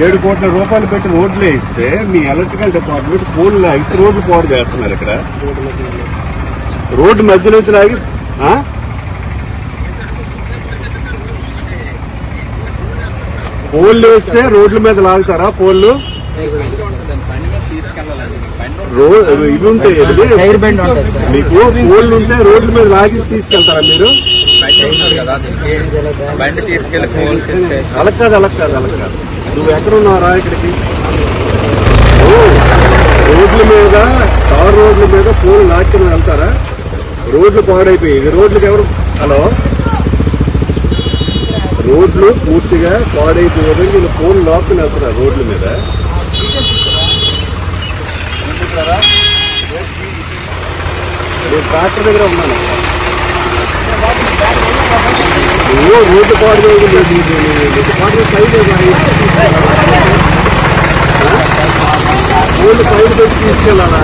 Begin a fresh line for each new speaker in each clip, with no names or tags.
7 కోట్ల రూపాయలు పెట్టి రోడ్లు వేస్తే మీ ఎలక్ట్రికల్ డిపార్ట్మెంట్ పోల్ ఇచ్చి రోడ్లు పాడు చేస్తున్నారు. ఇక్కడ రోడ్డు మధ్యలో నుంచి లాగి పోల్లు వేస్తే రోడ్ల మీద లాగుతారా? పోల్లు ఇవి ఉంటాయి, మీకు పోల్లు ఉంటే రోడ్ల మీద లాగేసి తీసుకెళ్తారా మీరు? అలా కాదు. నువ్వు ఎక్కడున్నారా? ఇక్కడికి రోడ్ల మీద, తారు రోడ్ల మీద పోలు లాక్కుని వెళ్తారా? రోడ్లు పాడైపోయి రోడ్లకు ఎవరు? హలో, రోడ్లు పూర్తిగా పాడైపోయే వీళ్ళు పోలు లాక్కుని వెళ్తారా రోడ్ల మీద? నేను ట్రాక్టర్ దగ్గర ఉన్నాను. నువ్వు రోడ్డు పాడు రోడ్లు పైరు పెట్టి తీసుకెళ్ళాలా?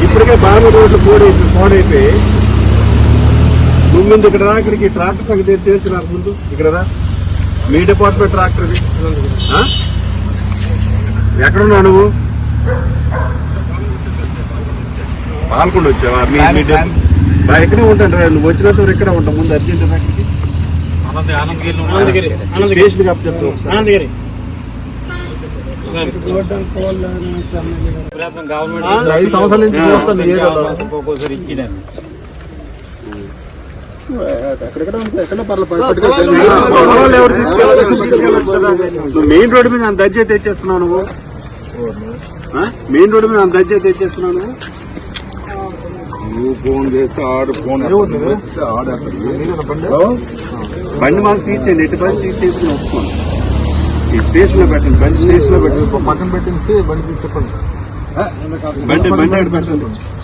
ఇప్పటికే బాగా రోడ్లు పాడైపోయి నువ్వు ముందు ఇక్కడ రా. ఇక్కడికి ట్రాక్టర్ సంగతి తేల్చి నాకు ముందు ఇక్కడ రా. మీ డిపార్ట్మెంట్ ట్రాక్టర్ ఇది. ఎక్కడున్నావు నువ్వు? పాల్గొండ వచ్చావా? ఎక్కడే ఉంటాను రా. నువ్వు వచ్చినంత ఇక్కడ ఉంటావు. ముందు అర్జెంట్ స్టేషన్ కప్ చెప్తావు.
5 సంవత్సరాల నుంచి
నువ్వు మెయిన్ రోడ్డు మీద అంత దర్జా తెచ్చేస్తున్నావు. నువ్వు మెయిన్ రోడ్డు మీద అంత దర్జా తెచ్చేస్తున్నావు. నువ్వు ఫోన్ చేస్తే బండి మాకు సీట్ చేయండి. ఎట్టి పని సీట్ చేసుకుని ఒప్పుకోండి. ఈ స్టేషన్ లో పెట్టండి. బండి స్టేషన్ లో పెట్టండి.
పక్కన పెట్టించి బండి చెప్పండి.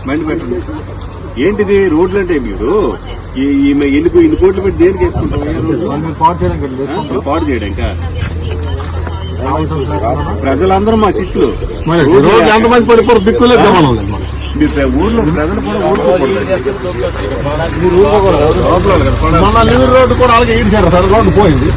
బండి పెట్టండి. ఏంటిది రోడ్లు అంటే? మీరు ఇన్ని కోట్లు పెట్టి దేనికి వేసుకుంటాం? పాడు చేయడానికా? ప్రజలందరూ మా తిట్లు.
ఎంతమంది పడిపోరు? దిక్కులే
మీ ఊర్లో ప్రజలు కూడా
మన లివర్ రోడ్డు కూడా అలాగే ఈడ్చారు సార్. రోడ్డు పోయింది.